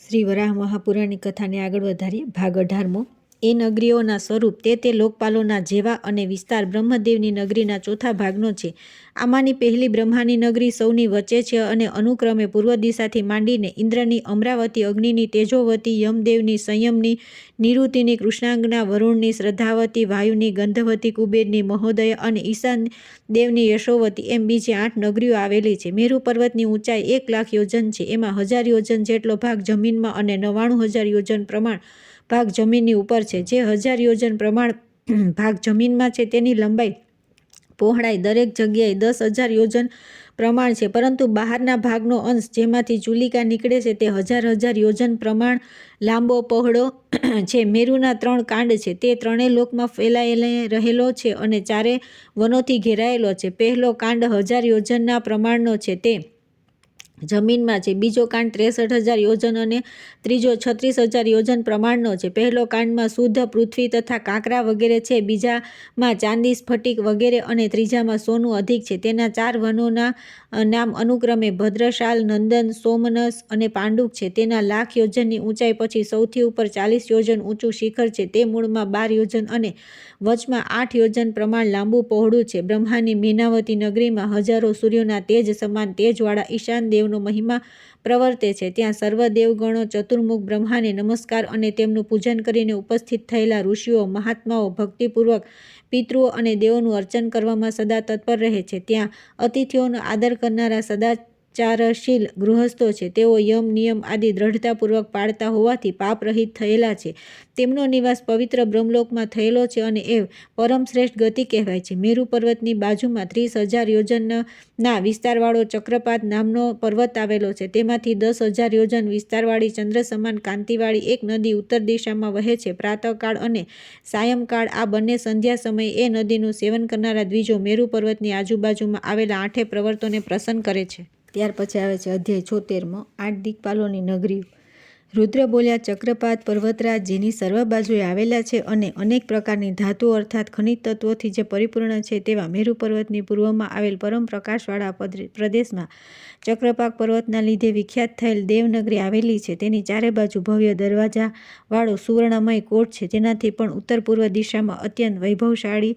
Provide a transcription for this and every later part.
શ્રી વરાહ મહાપુરાણની કથાને આગળ વધારીએ. ભાગ 18મો. એ નગરીઓના સ્વરૂપ તે લોકપાલોના જેવા અને વિસ્તાર બ્રહ્મદેવની નગરીના ચોથા ભાગનો છે. આમાંની પહેલી બ્રહ્માની નગરી સૌની વચ્ચે છે અને અનુક્રમે પૂર્વ દિશાથી માંડીને ઇન્દ્રની અમરાવતી, અગ્નિની તેજોવતી, યમદેવની સંયમની, નિરુતિની કૃષ્ણાંગના, વરુણની શ્રદ્ધાવતી, વાયુની ગંધવતી, કુબેરની મહોદય અને ઈશાન દેવની યશોવતી એમ બીજી 8 નગરીઓ આવેલી છે. મેરુ પર્વતની ઊંચાઈ 1,00,000 યોજન છે. એમાં 1000 યોજન જેટલો ભાગ જમીનમાં અને 99,000 યોજન પ્રમાણ ભાગ જમીનની ઉપર છે. જે 1000 યોજન પ્રમાણ ભાગ જમીનમાં છે તેની લંબાઈ પહોળાઈ દરેક જગ્યાએ 10,000 યોજન પ્રમાણ છે, પરંતુ બહારના ભાગનો અંશ જેમાંથી ચુલિકા નીકળે છે તે 1000 યોજન પ્રમાણ લાંબો પહોળો છે. મેરુના 3 કાંડ છે. તે 3 લોકમાં ફેલાયેલો રહેલો છે અને 4 વનોથી ઘેરાયેલો છે. પહેલો કાંડ 1000 યોજનના પ્રમાણનો છે, તે જમીનમાં છે. બીજો કાંડ 63,000 યોજન અને ત્રીજો 36,000 યોજન પ્રમાણનો છે. પહેલો કાંડમાં શુદ્ધ પૃથ્વી તથા કાંકરા વગેરે છે, બીજામાં ચાંદી, સ્ફટિક વગેરે અને ત્રીજામાં સોનું અધિક છે. તેના 4 વનોના નામ અનુક્રમે ભદ્રશાલ, નંદન, સોમનસ અને પાંડુક છે. તેના 1,00,000 યોજનની ઊંચાઈ પછી સૌથી ઉપર 40 યોજન ઊંચું શિખર છે. તે મૂળમાં 12 યોજન અને વચમાં 8 યોજન પ્રમાણ લાંબુ પહોળું છે. બ્રહ્માની મેનાવતી નગરીમાં હજારો સૂર્યોના તેજ સમાન તેજવાળા ઈશાન દેવનો મહિમા પ્રવર્તે છે. ત્યાં સર્વ દેવગણો ચતુર્મુખ બ્રહ્માને નમસ્કાર અને તેમનું પૂજન કરીને ઉપસ્થિત થયેલા ઋષિઓ, મહાત્માઓ ભક્તિપૂર્વક પિતૃઓ અને દેવોનું અર્ચન કરવામાં સદા તત્પર રહે છે. ત્યાં અતિથિઓનો આદર કરનારા સદાચારશીલ ગૃહસ્થો છે. તેઓ યમ, નિયમ આદિ દ્રઢતાપૂર્વક પાળતા હોવાથી પાપરહિત થયેલા છે. તેમનો નિવાસ પવિત્ર બ્રહ્મલોકમાં થયેલો છે અને એ પરમ શ્રેષ્ઠ ગતિ કહેવાય છે. મેરુ પર્વતની બાજુમાં 30,000 યોજનના વિસ્તારવાળો ચક્રપાત નામનો પર્વત આવેલો છે. તેમાંથી 10,000 યોજન વિસ્તારવાળી ચંદ્ર સમાન કાંતિવાળી એક નદી ઉત્તર દિશામાં વહે છે. પ્રાતઃકાળ અને સાયંકાળ આ બંને સંધ્યા સમયે એ નદીનું સેવન કરનારા દ્વિજો મેરુ પર્વતની આજુબાજુમાં આવેલા 8 પર્વતોને પ્રસન્ન કરે છે. ત્યાર પછી આવે છે અધ્યાય 76મો. 8 દિક્પાલોની નગરીઓ. રુદ્ર બોલ્યા, ચક્રપાત પર્વતરાજ જેની સર્વ બાજુએ આવેલા છે અને અનેક પ્રકારની ધાતુઓ અર્થાત ખનિજ તત્વોથી જે પરિપૂર્ણ છે તેવા મેરુ પર્વતની પૂર્વમાં આવેલ પરમ પ્રકાશવાળા પ્રદેશમાં ચક્રપાક પર્વતના લીધે વિખ્યાત થયેલ દેવનગરી આવેલી છે. તેની ચારે બાજુ ભવ્ય દરવાજાવાળો સુવર્ણમય કોટ છે. તેનાથી પણ ઉત્તર પૂર્વ દિશામાં અત્યંત વૈભવશાળી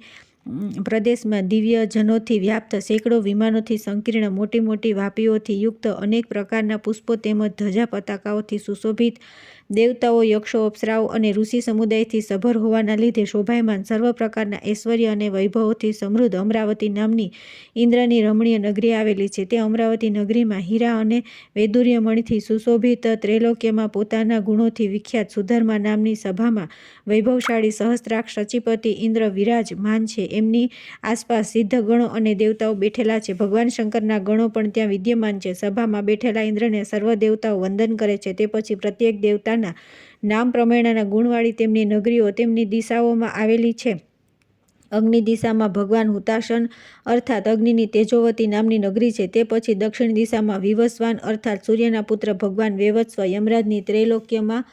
પ્રદેશમાં દિવ્ય જનોથી વ્યાપ્ત સેંકડો વિમાનોથી સંકીર્ણ મોટી મોટી વાપીઓથી યુક્ત અનેક પ્રકારના પુષ્પો તેમજ ધજા પતાકાઓથી સુશોભિત દેવતાઓ, યક્ષો, અપ્સરાઓ અને ઋષિ સમુદાયથી સભર હોવાના લીધે શોભાયમાન સર્વ પ્રકારના ઐશ્વર્ય અને વૈભવોથી સમૃદ્ધ અમરાવતી નામની ઇન્દ્રની રમણીય નગરી આવેલી છે. તે અમરાવતી નગરીમાં હીરા અને વૈદુર્ય મણિથી સુશોભિત ત્રૈલોક્યમાં પોતાના ગુણોથી વિખ્યાત સુધર્મા નામની સભામાં વૈભવશાળી સહસ્ત્રાક્ષ શચીપતિ ઇન્દ્ર વિરાજમાન છે. એમની આસપાસ સિદ્ધ ગણો અને દેવતાઓ બેઠેલા છે. ભગવાન શંકરના ગણો પણ ત્યાં વિદ્યમાન છે. સભામાં બેઠેલા ઇન્દ્રને સર્વ દેવતાઓ વંદન કરે છે. તે પછી પ્રત્યેક દેવતાના નામ પ્રમાણેના ગુણવાળી તેમની નગરીઓ તેમની દિશાઓમાં આવેલી છે. અગ્નિ દિશામાં ભગવાન હુતાશન અર્થાત અગ્નિની તેજોવતી નામની નગરી છે. તે પછી દક્ષિણ દિશામાં વિવસ્વાન અર્થાત સૂર્યના પુત્ર ભગવાન વેવત્સ્વ યમરાજની ત્રૈલોક્યમાં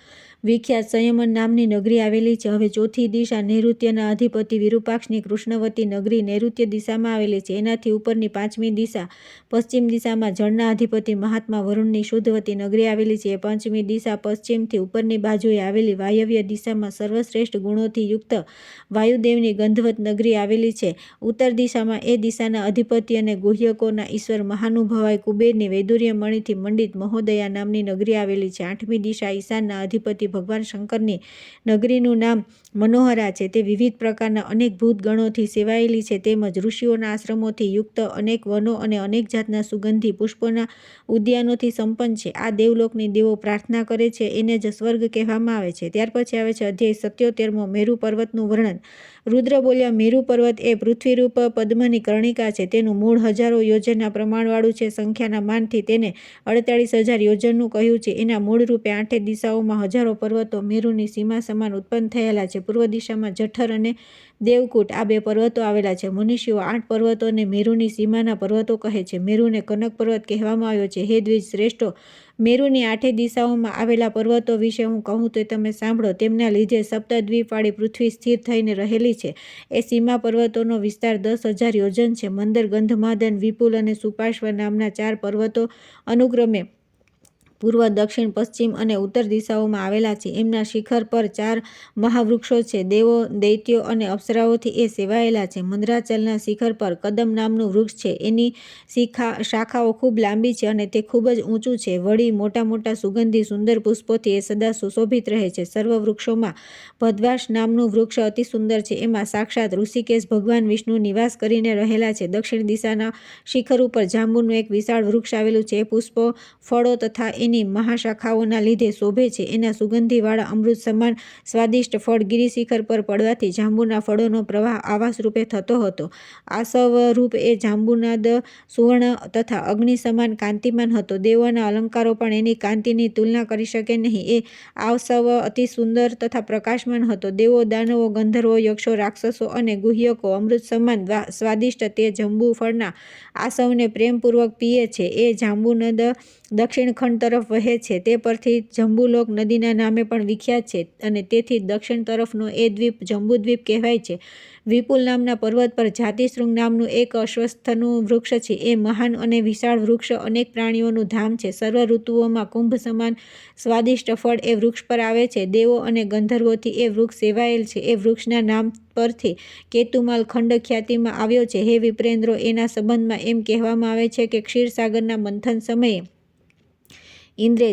વિખ્યાત સંયમન નામની નગરી આવેલી છે. હવે ચોથી દિશા નૈઋત્યના અધિપતિ વિરૂપાક્ષની કૃષ્ણવતી નગરી નૈઋત્ય દિશામાં આવેલી છે. એનાથી ઉપરની 5મી દિશા પશ્ચિમ દિશામાં જળના અધિપતિ મહાત્મા વરુણની શુદ્ધવતી નગરી આવેલી છે. 5મી દિશા પશ્ચિમથી ઉપરની બાજુએ આવેલી વાયવ્ય દિશામાં સર્વશ્રેષ્ઠ ગુણોથી યુક્ત વાયુદેવની ગંધવત નગરી આવેલી છે. ઉત્તર દિશામાં એ દિશાના અધિપતિ અને ગુહ્યકોના ઈશ્વર મહાનુભાવાય કુબેરની વૈદુર્ય મણિથી મંડિત મહોદયા નામની નગરી આવેલી છે. 8મી દિશા ઈશાનના અધિપતિ ભગવાન શંકરની નગરીનું નામ મનોહરા છે. તે વિવિધ પ્રકારના અનેક ભૂત ગણોથી સેવાયેલી છે. તેમજ ઋષિઓના આશ્રમોથી યુક્ત અનેક વનો અને અનેક જાતના સુગંધી પુષ્પોના ઉદ્યાનોથી સંપન્ન છે. આ દેવલોકની દેવો પ્રાર્થના કરે છે એને જ સ્વર્ગ કહેવામાં આવે છે. ત્યાર પછી આવે છે અધ્યાય 77મો. મેરુ પર્વતનું વર્ણન. રુદ્ર બોલ્યા, મેરુ પર્વત એ પૃથ્વીરૂપ પદ્મની કર્ણિકા છે. તેનું મૂળ હજારો યોજનના પ્રમાણવાળું છે. સંખ્યાના માનથી તેને 48,000 યોજનનું કહ્યું છે. એના મૂળરૂપે 8 દિશાઓમાં હજારો પર્વતો મેરુની સીમા સમાન ઉત્પન્ન થયેલા છે. પૂર્વ દિશામાં જઠર અને દેવકૂટ આ 2 પર્વતો આવેલા છે. મનુષ્યો 8 પર્વતોને મેરુની સીમાના પર્વતો કહે છે. મેરુને કનક પર્વત કહેવામાં આવ્યો છે. હે દ્વિજ શ્રેષ્ઠો, મેરુની 8 દિશાઓમાં આવેલા પર્વતો વિશે હું કહું તો તમે સાંભળો. તેમના લીધે સપ્તદ્વીપવાળી પૃથ્વી સ્થિર થઈને રહેલી છે. એ સીમા પર્વતોનો વિસ્તાર 10,000 યોજન છે. મંદર, ગંધમાદન, વિપુલ અને સુપાર્શ્વ નામના 4 પર્વતો અનુક્રમે પૂર્વ, દક્ષિણ, પશ્ચિમ અને ઉત્તર દિશાઓમાં આવેલા છે. એમના શિખર પર 4 મહાવૃક્ષો છે. દેવો, દૈત્યો અને અપ્સરાઓથી એ સેવાયેલા છે. મંદરાચલના શિખર પર કદમ નામનું વૃક્ષ છે. એની શાખાઓ ખૂબ લાંબી છે અને તે ખૂબ જ ઊંચું છે. વળી મોટા મોટા સુગંધી સુંદર પુષ્પોથી એ સદા સુશોભિત રહે છે. સર્વ વૃક્ષોમાં ભદ્વાશ નામનું વૃક્ષ અતિ સુંદર છે. એમાં સાક્ષાત ઋષિકેશ ભગવાન વિષ્ણુ નિવાસ કરીને રહેલા છે. દક્ષિણ દિશાના શિખર ઉપર જાંબુનું એક વિશાળ વૃક્ષ આવેલું છે. એ પુષ્પો, ફળો તથા એની મહાશાખાઓના લીધે શોભે છે. એના સુગંધીવાળા અમૃત સમાન સ્વાદિષ્ટ ફળ ગિરિશિખર પર પડવાથી જાંબુના ફળોનો પ્રવાહ આવાસ રૂપે થતો હતો. આસવરૂપ એ જાંબુનાદ સુવર્ણ તથા અગ્નિ સમાન કાંતિમાન હતો. દેવોના અલંકારો પણ એની કાંતિની તુલના કરી શકે નહીં. એ આસવ અતિ સુંદર તથા પ્રકાશમાન હતો. દેવો, દાનવો, ગંધર્વો, યક્ષો, રાક્ષસો અને ગુહ્યકો અમૃત સમાન સ્વાદિષ્ટ તે જંબુ ફળના આસવને પ્રેમપૂર્વક પીએ છે. એ જાંબુનદ દક્ષિણ ખંડ તરફ વહે છે. તે પરથી જંબુલોક નદીના નામે પણ વિખ્યાત છે અને તેથી દક્ષિણ તરફનો એ દ્વીપ જંબુદ્વીપ કહેવાય છે. વિપુલ નામના પર્વત પર જાતિશૃંગ નામનું એક અશ્વસ્થનું વૃક્ષ છે. એ મહાન અને વિશાળ વૃક્ષ અનેક પ્રાણીઓનું ધામ છે. સર્વ ઋતુઓમાં કુંભ સમાન સ્વાદિષ્ટ ફળ એ વૃક્ષ પર આવે છે. દેવો અને ગંધર્વોથી એ વૃક્ષ સેવાયેલ છે. એ વૃક્ષના નામ પરથી કેતુમાલ ખંડ ખ્યાતિમાં આવ્યો છે. હે વિપ્રેન્દ્રો, એના સંબંધમાં એમ કહેવામાં આવે છે કે ક્ષીરસાગરના મંથન સમયે ઇન્દ્રે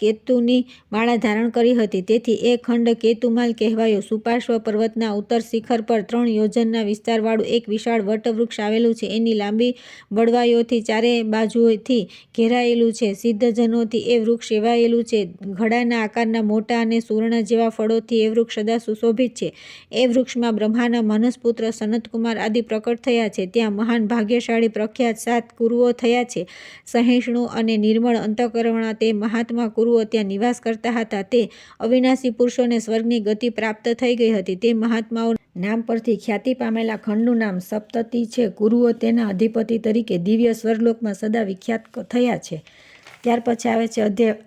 કેતુની માળા ધારણ કરી હતી. તેથી એ ખંડ કેતુમાલ કહેવાયો. સુપાર્શ્વ પર્વતના ઉત્તર શિખર પર 3 યોજનના વિસ્તારવાળું એક વિશાળ વટવૃક્ષ આવેલું છે. એની લાંબી બળવાઈઓથી ચારે બાજુથી ઘેરાયેલું છે. સિદ્ધજનોથી એ વૃક્ષ સેવાયેલું છે. ઘડાના આકારના મોટા અને સુવર્ણ જેવા ફળોથી એ વૃક્ષ સદા સુશોભિત છે. એ વૃક્ષમાં બ્રહ્માના માનસપુત્ર સનતકુમાર આદિ પ્રકટ થયા છે. ત્યાં મહાન ભાગ્યશાળી પ્રખ્યાત 7 કુરુઓ થયા છે. સહિષ્ણુ અને નિર્મળ અંતઃકરણવાળા તે મહાત્મા કુરુઓ ત્યાં નિવાસ કરતા હતા. તે અવિનાશી પુરુષોને સ્વર્ગની ગતિ પ્રાપ્ત થઈ ગઈ હતી. તે મહાત્માઓ નામ પરથી ખ્યાતિ પામેલા ખંડનું નામ સપ્તતિ છે. કુરુઓ તેના અધિપતિ તરીકે દિવ્ય સ્વર્ગલોકમાં સદા વિખ્યાત થયા છે. ત્યાર પછી આવે છે અધ્યાય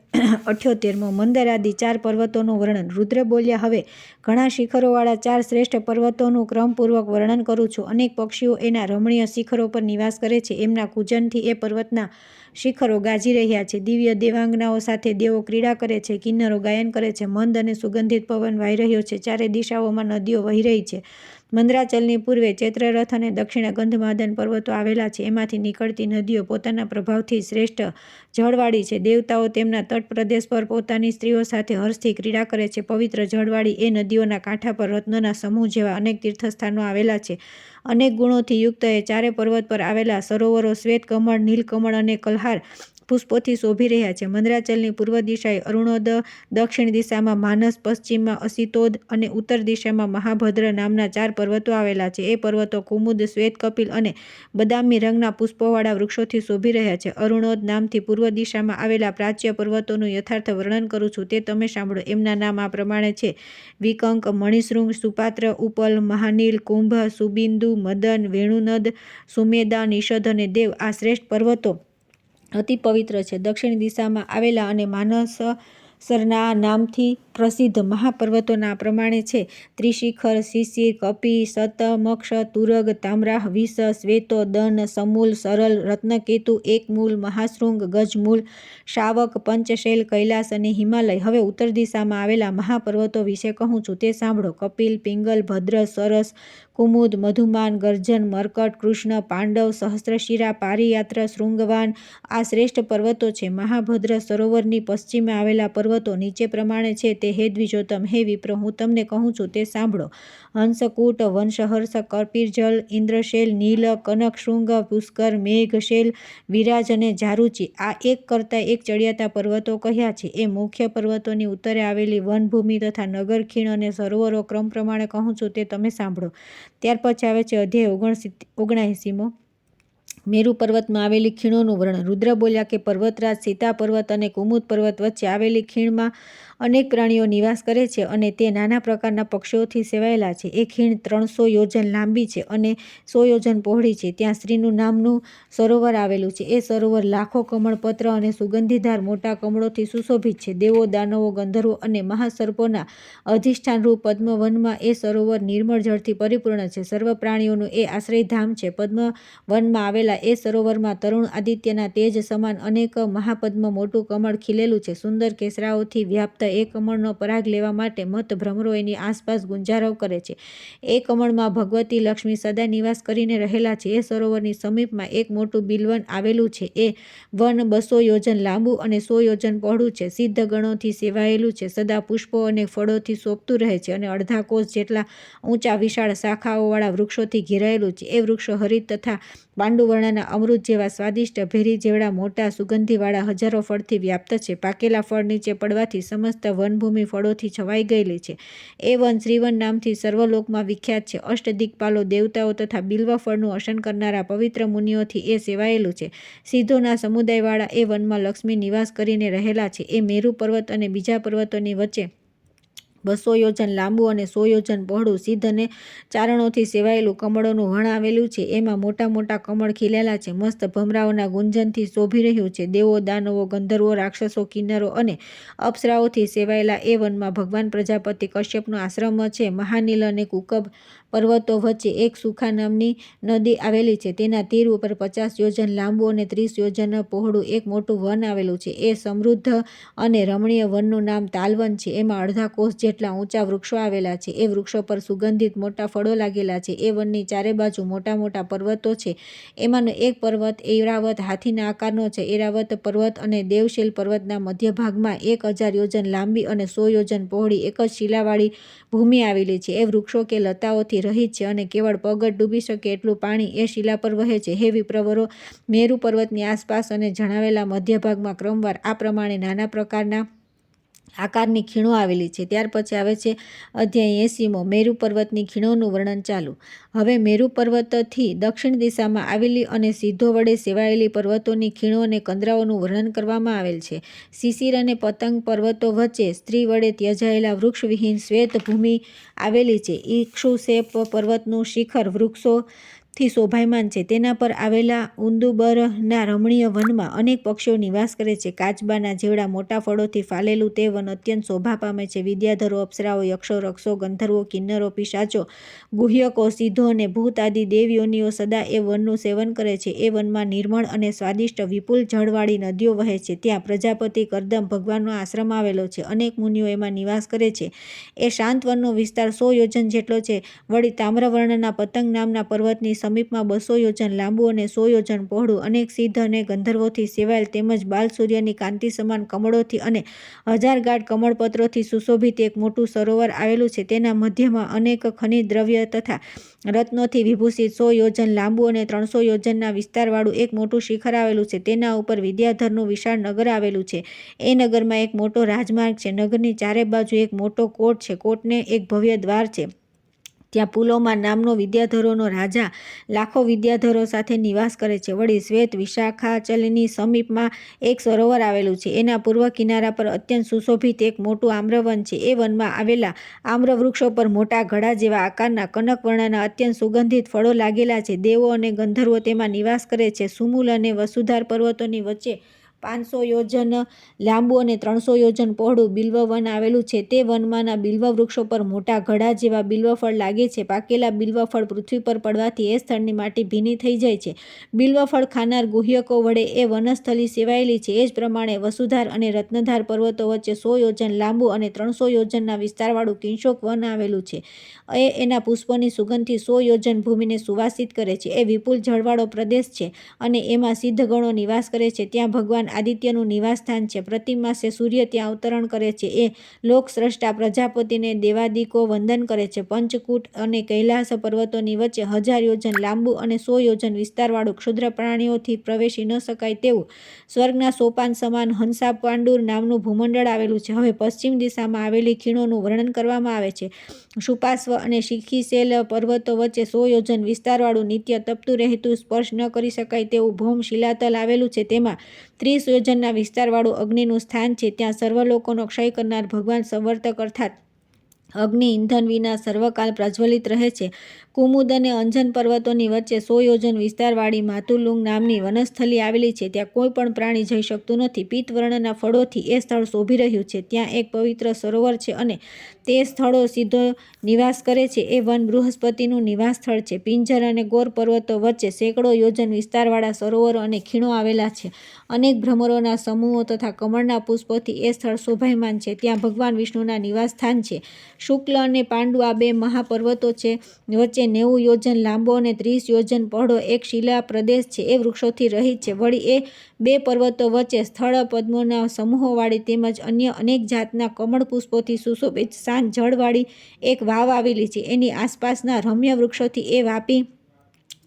78મો. મંદરાદિ 4 પર્વતોનું વર્ણન. રુદ્ર બોલ્યા, હવે ઘણા શિખરોવાળા 4 શ્રેષ્ઠ પર્વતોનું ક્રમપૂર્વક વર્ણન કરું છું. અનેક પક્ષીઓ એના રમણીય શિખરો પર નિવાસ કરે છે. એમના કૂજનથી એ પર્વતના શિખરો ગાજી રહ્યા છે. દિવ્ય દેવાંગનાઓ સાથે દેવો ક્રીડા કરે છે. કિન્નરો ગાયન કરે છે. મંદ અને સુગંધિત પવન વાઈ રહ્યો છે. ચારે દિશાઓમાં નદીઓ વહી રહી છે. મંદરાચલની પૂર્વે ચૈત્રરથ અને દક્ષિણે ગંધમાદન પર્વતો આવેલા છે. એમાંથી નીકળતી નદીઓ પોતાના પ્રભાવથી શ્રેષ્ઠ જળવાળી છે. દેવતાઓ તેમના તટપ્રદેશ પર પોતાની સ્ત્રીઓ સાથે હર્ષથી ક્રીડા કરે છે. પવિત્ર જળવાળી એ નદીઓના કાંઠા પર રત્નોના સમૂહ જેવા અનેક તીર્થસ્થાનો આવેલા છે. અનેક ગુણોથી યુક્ત એ ચારે પર્વત પર આવેલા સરોવરો શ્વેત કમળ, નીલકમળ અને કલ્હાર પુષ્પોથી શોભી રહ્યા છે. મંદરાચલની પૂર્વ દિશાએ અરુણોદ, દક્ષિણ દિશામાં માનસ, પશ્ચિમમાં અસિતોદ અને ઉત્તર દિશામાં મહાભદ્ર નામના 4 પર્વતો આવેલા છે. એ પર્વતો કુમુદ, શ્વેત કપિલ અને બદામી રંગના પુષ્પોવાળા વૃક્ષોથી શોભી રહ્યા છે. અરુણોદ નામથી પૂર્વ દિશામાં આવેલા પ્રાચ્ય પર્વતોનું યથાર્થ વર્ણન કરું છું. તે તમે સાંભળો. એમના નામ આ પ્રમાણે છે: વિકંક, મણિશૃંગ, સુપાત્ર, ઉપલ, મહાનીલ, કુંભ, સુબિંદુ, મદન, વેણુનદ, સુમેદા, નિષધ અને દેવ. આ શ્રેષ્ઠ પર્વતો અતિ પવિત્ર છે. દક્ષિણ દિશામાં આવેલા અને માનસરના નામથી પ્રસિદ્ધ મહાપર્વતોના આ પ્રમાણે છે: ત્રિશિખર, શિશિર, કપિ, શતમક્ષ, તુરગ, તામ્રાહ, વિષ, શ્વેતો, દન, સમૂલ, સરલ, રત્નકેતુ, એકમૂલ, મહાશૃંગ, ગજમૂલ, શાવક, પંચશૈલ, કૈલાસ અને હિમાલય. હવે ઉત્તર દિશામાં આવેલા મહાપર્વતો વિશે કહું છું. તે સાંભળો. કપિલ, પિંગલ, ભદ્ર, સરસ, કુમુદ, મધુમાન, ગર્જન, મર્કટ, કૃષ્ણ, પાંડવ, સહસ્રશિરા, પારિયાત્ર, શૃંગવાન આ શ્રેષ્ઠ પર્વતો છે. મહાભદ્ર સરોવરની પશ્ચિમે આવેલા પર્વતો નીચે પ્રમાણે છે. તે હે દ્વિજોત્તમ, હે વિપ્ર, હું તમને કહું છું તે સાંભળો. હંસકૂટ, વંશહર્ષ, કપિર્જલ, ઇન્દ્રશૈલ, નીલ, કનકશૃંગ, પુષ્કર, મેઘશૈલ, વિરાજ અને ઝારુચી આ એક કરતાં એક ચડિયાતા પર્વતો કહ્યા છે. એ મુખ્ય પર્વતોની ઉત્તરે આવેલી વનભૂમિ તથા નગર, ખીણ અને સરોવરો ક્રમ પ્રમાણે કહું છું તે તમે સાંભળો. ત્યાર પછી આવે છે અધ્યાય 79મો. મેરુ પર્વતમાં આવેલી ખીણોનું વર્ણન. રુદ્ર બોલ્યા કે પર્વતરાજ સીતા પર્વત અને કુમુદ પર્વત વચ્ચે આવેલી ખીણમાં અનેક પ્રાણીઓ નિવાસ કરે છે અને તે નાના પ્રકારના પક્ષીઓથી સેવાયેલા છે. એ ખીણ 300 યોજન લાંબી છે અને 100 યોજન પહોળી છે. ત્યાં સ્ત્રીનું નામનું સરોવર આવેલું છે. એ સરોવર લાખો કમળપત્ર અને સુગંધીધાર મોટા કમળોથી સુશોભિત છે. દેવો, દાનવો, ગંધર્વો અને મહાસર્પોના અધિષ્ઠાનરૂપ પદ્મવનમાં એ સરોવર નિર્મળ જળથી પરિપૂર્ણ છે. સર્વ પ્રાણીઓનું એ આશ્રયધામ છે. પદ્મવનમાં આવેલા એ સરોવરમાં તરુણ આદિત્યના તેજ સમાન અનેક મહાપદ્મ મોટું કમળ ખીલેલું છે. સુંદર કેસરાઓથી વ્યાપ્ત એ કમળનો પરાગ લેવા માટે મત ભ્રમરો એની આસપાસ ગુંજારવ કરે છે. એ કમળમાં ભગવતી લક્ષ્મી સદા નિવાસ કરીને રહેલા છે. એ સરોવરની સમીપમાં એક મોટું બિલવન આવેલું છે. એ વન 200 યોજન લાંબુ અને 100 યોજન પહોળું છે. સિદ્ધ ગણોથી સેવાયેલું છે. સદા પુષ્પો અને ફળોથી શોભતું રહે છે અને અડધા કોસ જેટલા ઊંચા વિશાળ શાખાઓવાળા વૃક્ષોથી ઘેરાયેલું છે. એ વૃક્ષો હરિત તથા પાંડુવર્ણના અમૃત જેવા સ્વાદિષ્ટ ભેરી જેવડા મોટા સુગંધીવાળા હજારો ફળથી વ્યાપ્ત છે. પાકેલા ફળ નીચે પડવાથી સમસ્ત વનભૂમિ ફળોથી છવાઈ ગયેલી છે. એ વન શ્રીવન નામથી સર્વલોકમાં વિખ્યાત છે. અષ્ટદિક્પાલો, દેવતાઓ તથા બિલ્વ ફળનું અશન કરનારા પવિત્ર મુનિઓથી એ સેવાયેલું છે. સિદ્ધોના સમુદાયવાળા એ વનમાં લક્ષ્મી નિવાસ કરીને રહેલા છે. એ મેરુ પર્વત અને બીજા પર્વતોની વચ્ચે 200 યોજન લાંબુ અને 100 યોજન પહોળું સિદ્ધ અને ચારણોથી સેવાયેલું કમળોનું વણ આવેલું છે. એમાં મોટા મોટા કમળ ખીલેલા છે. મસ્ત ભમરાઓના ગુંજનથી શોભી રહ્યું છે. દેવો, દાનવો, ગંધર્વો, રાક્ષસો, કિન્નરો અને અપ્સરાઓથી સેવાયેલા એ વનમાં ભગવાન પ્રજાપતિ કશ્યપનો આશ્રમ છે. મહાનીલ અને કુકબ પર્વતો વચ્ચે એક સુખા નામની નદી આવેલી છે. તેના તીર ઉપર 50 યોજન લાંબુ અને 30 યોજન પહોળું એક મોટું વન આવેલું છે. એ સમૃદ્ધ અને રમણીય વનનું નામ તાલવન છે. એમાં અડધા કોસ જેટલા ઊંચા વૃક્ષો આવેલા છે. એ વૃક્ષો પર સુગંધિત મોટા ફળો લાગેલા છે. એ વનની ચારે બાજુ મોટા મોટા પર્વતો છે. એમાંનો એક પર્વત ઐરાવત હાથીના આકારનો છે. ઐરાવત પર્વત અને દેવશીલ પર્વતના મધ્ય ભાગમાં 1000 યોજન લાંબી અને 100 યોજન પહોળી એક જ શિલાવાળી ભૂમિ આવેલી છે. એ વૃક્ષો કે લતાઓથી રહિત છે અને કેવળ પગ જ ડૂબી શકે એટલું પાણી એ શિલા પર વહે છે. હે વિપ્રવરો, મેરુ પર્વતની આસપાસ અને જણાવેલા મધ્ય ભાગમાં ક્રમવાર આ પ્રમાણે નાના પ્રકારના આકારની ખીણો આવેલી છે. ત્યાર પછી આવે છે અધ્યાય 80મો, મેરુ પર્વતની ખીણોનું વર્ણન ચાલુ. હવે મેરુ પર્વતથી દક્ષિણ દિશામાં આવેલી અને સિદ્ધો વડે સેવાયેલી પર્વતોની ખીણો અને કંદરાઓનું વર્ણન કરવામાં આવેલ છે. શિશિર અને પતંગ પર્વતો વચ્ચે સ્ત્રી વડે ત્યજાયેલા વૃક્ષવિહીન શ્વેત ભૂમિ આવેલી છે. ઇક્ષુશેપ પર્વતનું શિખર વૃક્ષોથી શોભાયમાન છે. તેના પર આવેલા ઉંદુબરના રમણીય વનમાં અનેક પક્ષીઓ નિવાસ કરે છે. કાચબાના જેવડા મોટા ફળોથી ફાલેલું તે વન અત્યંત શોભા પામે છે. વિદ્યાધરો, અપ્સરાઓ, યક્ષો, રક્ષો, ગંધર્વો, કિન્નરો, પિશાચો, ગુહ્યકો, સિદ્ધો અને ભૂત આદિ દેવયોનીઓ સદા એ વનનું સેવન કરે છે. એ વનમાં નિર્મળ અને સ્વાદિષ્ટ વિપુલ જળવાળી નદીઓ વહે છે. ત્યાં પ્રજાપતિ કરદમ ભગવાનનો આશ્રમ આવેલો છે. અનેક મુનિઓ એમાં નિવાસ કરે છે. એ શાંત વનનો વિસ્તાર 100 યોજન જેટલો છે. વળી તામ્રવર્ણના પતંગ નામના પર્વતની સમીપમાં 200 યોજન લાંબુ અને 100 યોજન પહોળું અનેક સિદ્ધ અને ગંધર્વોથી સેવાયેલ તેમજ બાલ સૂર્યની કાંતિ સમાન કમળોથી અને 1000 ગાઢ કમળપત્રોથી સુશોભિત એક મોટું સરોવર આવેલું છે. તેના મધ્યમાં અનેક ખનિજ દ્રવ્ય તથા રત્નોથી વિભૂષિત 100 યોજન લાંબુ અને 300 યોજનના વિસ્તારવાળું એક મોટું શિખર આવેલું છે. તેના ઉપર વિદ્યાધરનું વિશાળ નગર આવેલું છે. એ નગરમાં એક મોટો રાજમાર્ગ છે. નગરની ચારે બાજુ એક મોટો કોટ છે. કોટને એક ભવ્ય દ્વાર છે. ત્યાં પુલોમાં નામનો વિદ્યાધરોનો રાજા લાખો વિદ્યાધરો સાથે નિવાસ કરે છે. વળી શ્વેત વિશાખાચલની સમીપમાં એક સરોવર આવેલું છે. એના પૂર્વ કિનારા પર અત્યંત સુશોભિત એક મોટું આમ્રવન છે. એ વનમાં આવેલા આમ્ર વૃક્ષો પર મોટા ઘડા જેવા આકારના કનકવર્ણના અત્યંત સુગંધિત ફળો લાગેલા છે. દેવો અને ગંધર્વો તેમાં નિવાસ કરે છે. સુમૂલ અને વસુધાર પર્વતોની વચ્ચે 500 યોજન લાંબુ અને 300 યોજન પહોળું બિલ્વ વન આવેલું છે. તે વનમાંના બિલ્વ વૃક્ષો પર મોટા ઘડા જેવા બિલ્વફળ લાગે છે. પાકેલા બિલ્વફળ પૃથ્વી પર પડવાથી એ સ્થળની માટી ભીની થઈ જાય છે. બિલ્વફળ ખાનાર ગુહ્યકો વડે એ વનસ્થલી સેવાયેલી છે. એ જ પ્રમાણે વસુધાર અને રત્નધાર પર્વતો વચ્ચે 100 યોજન લાંબુ અને 300 યોજનના વિસ્તારવાળું કિંશોક વન આવેલું છે. એ એના પુષ્પોની સુગંધથી 100 યોજન ભૂમિને સુવાસિત કરે છે. એ વિપુલ જળવાળો પ્રદેશ છે અને એમાં સિદ્ધ ગણો નિવાસ કરે છે. ત્યાં ભગવાન આદિત્યનું નિવાસસ્થાન છે. પ્રતિમાસે સૂર્ય ત્યાં અવતરણ કરે છે. એ લોકસ્રષ્ટા પ્રજાપતિને દેવાદિકો વંદન કરે છે. પંચકૂટ અને કૈલાસ પર્વતોની વચ્ચે 1000 યોજન લાંબુ અને 100 યોજન વિસ્તારવાળું ક્ષુદ્ર પ્રાણીઓથી પ્રવેશી ન શકાય તેવું સ્વર્ગના સોપાન સમાન હંસાપાંડુર નામનું ભૂમંડળ આવેલું છે. હવે પશ્ચિમ દિશામાં આવેલી ખીણોનું વર્ણન કરવામાં આવે છે. શુપાશ્વ અને શિખીશેલ પર્વતો વચ્ચે 100 યોજન વિસ્તારવાળું નિત્ય તપતું રહેતું સ્પર્શ ન કરી શકાય તેવું ભૌમ શિલાતલ આવેલું છે. તેમાં 30 યોજનના વિસ્તારવાળું અગ્નિનું સ્થાન છે. ત્યાં સર્વલોકોનો ક્ષય કરનાર ભગવાન સંવર્તક અર્થાત અગ્નિ ઇંધન વિના સર્વકાળ પ્રજ્વલિત રહે છે. કુમુદ અને અંજન પર્વતોની વચ્ચે 100 યોજન વિસ્તારવાળી માતુલુંગ નામની વનસ્થલી આવેલી છે. ત્યાં કોઈ પણ પ્રાણી જઈ શકતું નથી. પીતવર્ણના ફળોથી એ સ્થળ શોભી રહ્યું છે. ત્યાં એક પવિત્ર સરોવર છે અને તે સ્થળો સીધો નિવાસ કરે છે. એ વન બૃહસ્પતિનું નિવાસ સ્થળ છે. પિંજર અને ગોર પર્વતો વચ્ચે સેંકડો યોજન વિસ્તારવાળા સરોવરો અને ખીણો આવેલા છે. અનેક ભ્રમરોના સમૂહો તથા કમળના પુષ્પોથી એ સ્થળ શોભાયમાન છે. ત્યાં ભગવાન વિષ્ણુના નિવાસ સ્થાન છે. શુક્લ અને પાંડુ આ બે મહાપર્વતો છે. વચ્ચે 90 યોજન લાંબો અને 30 યોજન પહોળો એક શિલા પ્રદેશ છે. એ વૃક્ષોથી રહિત છે. વળી એ બે પર્વતો વચ્ચે સ્થળ પદ્મોના સમૂહોવાળી તેમજ અન્ય અનેક જાતના કમળ પુષ્પોથી સુશોભિત શાંત જળવાળી એક વાવ આવેલી છે. એની આસપાસના રમ્ય વૃક્ષોથી એ વાપી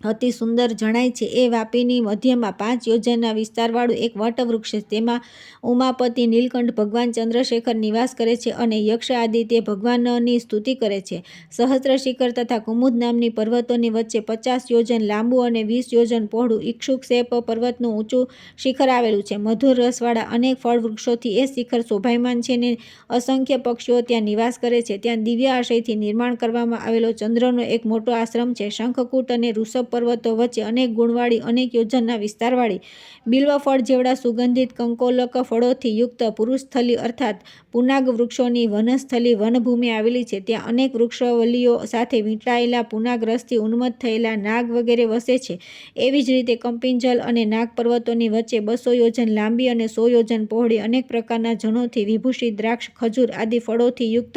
અતિ સુંદર જણાય છે. એ વાપીની મધ્યમાં 5 યોજનના વિસ્તારવાળું એક વટવૃક્ષ છે. તેમાં ઉમાપતિ નીલકંઠ ભગવાન ચંદ્રશેખર નિવાસ કરે છે અને યક્ષ આદિ તે ભગવાનની સ્તુતિ કરે છે. સહસ્ત્ર શિખર તથા કુમુદ નામની પર્વતોની વચ્ચે 50 યોજન લાંબુ અને 20 યોજન પહોળું ઇક્ષુક્ષેપ પર્વતનું ઊંચું શિખર આવેલું છે. મધુર રસવાળા અનેક ફળ વૃક્ષોથી એ શિખર શોભાયમાન છે ને અસંખ્ય પક્ષીઓ ત્યાં નિવાસ કરે છે. ત્યાં દિવ્ય આશયથી નિર્માણ કરવામાં આવેલો ચંદ્રનો એક મોટો આશ્રમ છે. શંખકૂટ અને ઋષભ પર્વતો વચ્ચે અનેક ગુણવાળી અનેક યોજનના વિસ્તારવાળી બિલ્વફળ જેવડા સુગંધિત કંકોલક ફળોથી યુક્ત પુરુષસ્થલી અર્થાત પુનાગ વૃક્ષોની વનસ્થલી વનભૂમિ આવેલી છે. ત્યાં અનેક વૃક્ષવલ્લીઓ સાથે વીંટળાયેલા પુનાગ રસથી ઉન્મત્ત થયેલા નાગ વગેરે વસે છે. એવી જ રીતે કંપિંજલ અને નાગ પર્વતોની વચ્ચે 200 યોજન લાંબી અને 100 યોજન પહોળી અનેક પ્રકારના જનોથી વિભૂષિત દ્રાક્ષ ખજૂર આદિ ફળોથી યુક્ત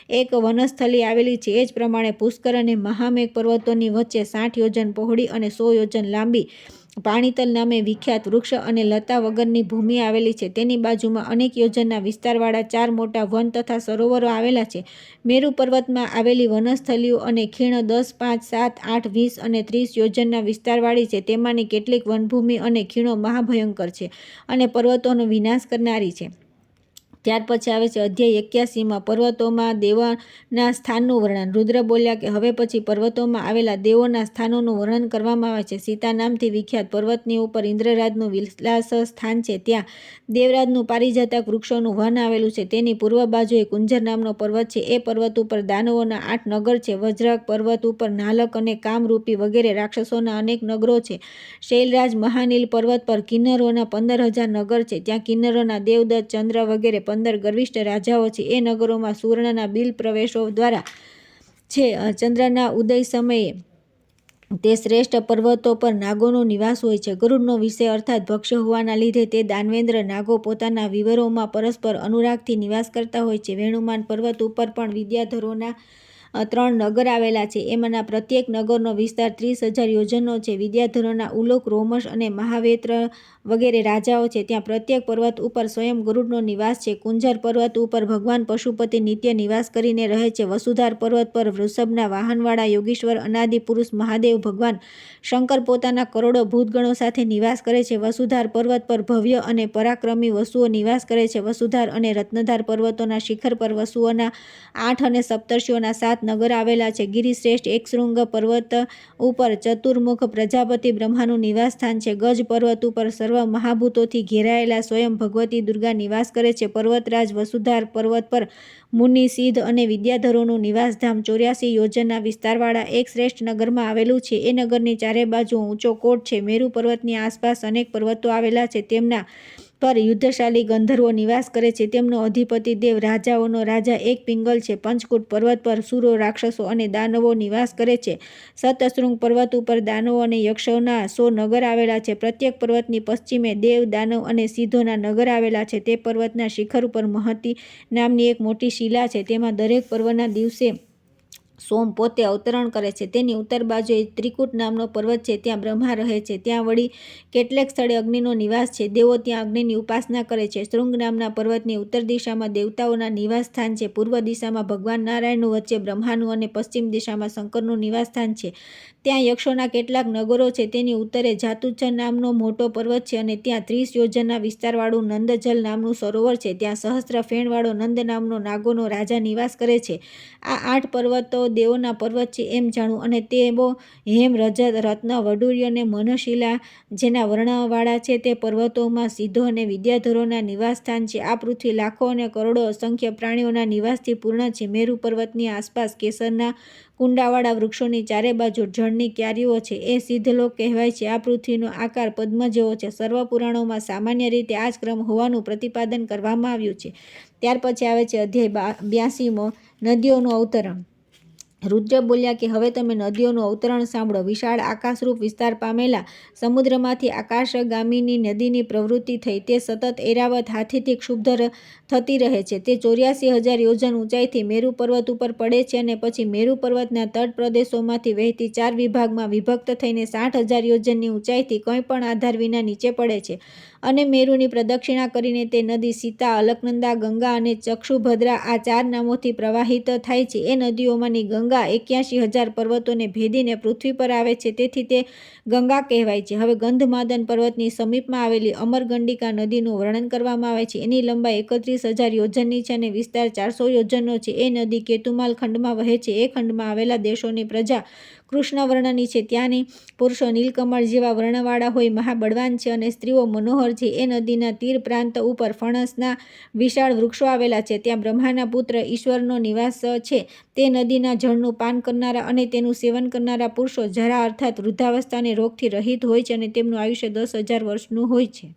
એક વનસ્થલી આવેલી છે. એ જ પ્રમાણે પુષ્કર અને મહામેઘ પર્વતોની વચ્ચે 60 યોજન પહોળી અને 100 યોજન લાંબી પાણીતલ નામે વિખ્યાત વૃક્ષ અને લતા વગરની ભૂમિ આવેલી છે. તેની બાજુમાં અનેક યોજનના વિસ્તારવાળા 4 મોટા વન તથા સરોવરો આવેલા છે. મેરુ પર્વતમાં આવેલી વનસ્થલીઓ અને ખીણ 10, 5, 7, 8, 20 અને 30 યોજનના વિસ્તારવાળી છે. તેમાંની કેટલીક વનભૂમિ અને ખીણો મહાભયંકર છે અને પર્વતોનો વિનાશ કરનારી છે. ત્યાર પછી આવે છે અધ્યાય 81માં પર્વતોમાં દેવોના સ્થાનનું વર્ણન. રુદ્ર બોલ્યા કે હવે પછી પર્વતોમાં આવેલા દેવોના સ્થાનોનું વર્ણન કરવામાં આવે છે. સીતા નામથી વિખ્યાત પર્વતની ઉપર ઇન્દ્રરાજનું વિલાસ સ્થાન છે. ત્યાં દેવરાજનું પારિજાતક વૃક્ષોનું વન આવેલું છે. તેની પૂર્વ બાજુએ કુંજર નામનો પર્વત છે. એ પર્વત ઉપર દાનવોના 8 નગર છે. વજ્રક પર્વત ઉપર નાલક અને કામરૂપી વગેરે રાક્ષસોના અનેક નગરો છે. શૈલરાજ મહાનીલ પર્વત પર કિન્નરોના 15,000 નગર છે. ત્યાં કિન્નરોના દેવદત્ત ચંદ્ર વગેરે 15 ગર્વિષ્ઠ રાજાઓ છે. એ નગરોમાં સુવર્ણના બિલ પ્રવેશો દ્વારા છે. ચંદ્રના ઉદય સમયે તે શ્રેષ્ઠ પર્વતો પર નાગોનો નિવાસ હોય છે. ગરુડનો વિષય અર્થાત ભક્ષ્ય હોવાના લીધે તે દાનવેન્દ્ર નાગો પોતાના વિવરોમાં પરસ્પર અનુરાગથી નિવાસ કરતા હોય છે. વેણુમાન પર્વત ઉપર પણ વિદ્યાધરોના 3 નગર આવેલા છે. એમાંના પ્રત્યેક નગરનો વિસ્તાર 30,000 યોજનનો છે. વિદ્યાધરોના ઉલોક, રોમશ અને મહાવેત્ર વગેરે રાજાઓ છે. ત્યાં પ્રત્યેક પર્વત ઉપર સ્વયં ગરુડનો નિવાસ છે. કુંજર પર્વત ઉપર ભગવાન પશુપતિ નિત્ય નિવાસ કરીને રહે છે. વસુધાર પર્વત પર વૃષભના વાહનવાળા યોગીશ્વર અનાદિ પુરુષ મહાદેવ ભગવાન શંકર પોતાના કરોડો ભૂતગણો સાથે નિવાસ કરે છે. વસુધાર પર્વત પર ભવ્ય અને પરાક્રમી વસુઓ નિવાસ કરે છે. વસુધાર અને રત્નધાર પર્વતોના શિખર પર વસુઓના 8 અને સપ્તર્ષિઓના 7 નગર આવેલા છે. ગિરિશ્રેષ્ઠ એકશૃંગ પર્વત ઉપર ચતુર્મુખ પ્રજાપતિ બ્રહ્માનું નિવાસ સ્થાન છે. ગજ પર્વત ઉપર સર્વ મહાભૂતોથી ઘેરાયેલા સ્વયં ભગવતી દુર્ગા નિવાસ કરે છે. પર્વતરાજ વસુધાર પર્વત પર મુનિ, સિદ્ધ અને વિદ્યાધરોનું નિવાસધામ 84 યોજનના વિસ્તારવાળા એક શ્રેષ્ઠ નગરમાં આવેલું છે. એ નગરની ચારે બાજુ ઊંચો કોટ છે. મેરુ પર્વતની આસપાસ અનેક પર્વતો આવેલા છે. તેમના પર યુદ્ધશાળી ગંધર્વો નિવાસ કરે છે. તેમનો અધિપતિ દેવ રાજાઓનો રાજા એક પિંગલ છે. પંચકૂટ પર્વત પર સુરો, રાક્ષસો અને દાનવો નિવાસ કરે છે. સતશૃંગ પર્વત ઉપર દાનવો અને યક્ષોના 100 નગર આવેલા છે. પ્રત્યેક પર્વતની પશ્ચિમે દેવ, દાનવ અને સિદ્ધોના નગર આવેલા છે. તે પર્વતના શિખર ઉપર મહતી નામની એક મોટી શિલા છે. તેમાં દરેક પર્વના દિવસે સોમ પોતે અવતરણ કરે છે. તેની ઉત્તર બાજુએ ત્રિકૂટ નામનો પર્વત છે. ત્યાં બ્રહ્મા રહે છે. ત્યાં વળી કેટલેક સ્થળે અગ્નિનો નિવાસ છે. દેવો ત્યાં અગ્નિની ઉપાસના કરે છે. શૃંગ નામના પર્વતની ઉત્તર દિશામાં દેવતાઓના નિવાસ સ્થાન છે. પૂર્વ દિશામાં ભગવાન નારાયણનું, વચ્ચે બ્રહ્માનું અને પશ્ચિમ દિશામાં શંકરનું નિવાસ સ્થાન છે. ત્યાં યક્ષોના કેટલાક નગરો છે. તેની ઉત્તરે જાતુચ્છ નામનો મોટો પર્વત છે અને ત્યાં 30 યોજનના વિસ્તારવાળું નંદજલ નામનું સરોવર છે. ત્યાં સહસ્ત્ર ફેણવાળો નંદ નામનો નાગોનો રાજા નિવાસ કરે છે. આ 8 પર્વતો દેવોના પર્વત છે એમ જાણવું, અને તેઓ હેમ, રજત, રત્ન, વડુર્ય અને મનશિલા જેના વર્ણવાળા છે તે પર્વતોમાં સિદ્ધો અને વિદ્યાધરોના નિવાસસ્થાન છે. આ પૃથ્વી લાખો અને કરોડો અસંખ્ય પ્રાણીઓના નિવાસથી પૂર્ણ છે. મેરુ પર્વતની આસપાસ કેસરના કુંડાવાળા વૃક્ષોની ચારે બાજુ જળની ક્યારીઓ છે. એ સિદ્ધલોક કહેવાય છે. આ પૃથ્વીનો આકાર પદ્મ જેવો છે. સર્વ પુરાણોમાં સામાન્ય રીતે આ જ ક્રમ હોવાનું પ્રતિપાદન કરવામાં આવ્યું છે. ત્યાર પછી આવે છે અધ્યાય 82મો, નદીઓનું અવતરણ. રુદ્ર બોલ્યા કે હવે તમે નદીઓનું અવતરણ સાંભળો. વિશાળ આકાશરૂપ વિસ્તાર પામેલા સમુદ્રમાંથી આકાશગામિની નદીની પ્રવૃત્તિ થઈ. તે સતત ઐરાવત હાથીથી ક્ષુબ્ધ થતી રહે છે. તે 84,000 યોજન ઊંચાઈથી મેરુ પર્વત ઉપર પડે છે અને પછી મેરુ પર્વતના તટ પ્રદેશોમાંથી વહેતી 4 વિભાગમાં વિભક્ત થઈને 60,000 યોજનની ઊંચાઈથી કંઈ પણ આધાર વિના નીચે પડે છે. અને મેરુની પ્રદક્ષિણા કરીને તે નદી સીતા, અલકનંદા, ગંગા અને ચક્ષુભદ્રા આ 4 નામોથી પ્રવાહિત થાય છે. એ નદીઓમાંની ગંગા 81,000 પર્વતોને ભેદીને પૃથ્વી પર આવે છે, તેથી તે ગંગા કહેવાય છે. હવે ગંધમાદન પર્વતની સમીપમાં આવેલી અમરગંડિકા નદીનું વર્ણન કરવામાં આવે છે. એની લંબાઈ 31,000 યોજનની છે અને વિસ્તાર 400 યોજનનો છે. એ નદી કેતુમાલ ખંડમાં વહે છે. એ ખંડમાં આવેલા દેશોની પ્રજા કૃષ્ણ વર્ણની છે. ત્યાંની પુરુષો નીલકમળ જેવા વર્ણવાળા હોય, મહાબળવાન છે અને સ્ત્રીઓ મનોહર છે. એ નદીના તીર પ્રાંત ઉપર ફણસના વિશાળ વૃક્ષો આવેલા છે. ત્યાં બ્રહ્માના પુત્ર ઈશ્વરનો નિવાસ છે. તે નદીના જળનું પાન કરનારા અને તેનું સેવન કરનારા પુરુષો જરા અર્થાત વૃદ્ધાવસ્થા અને રોગથી રહિત હોય છે અને તેમનું આયુષ્ય 10,000 વર્ષનું હોય છે.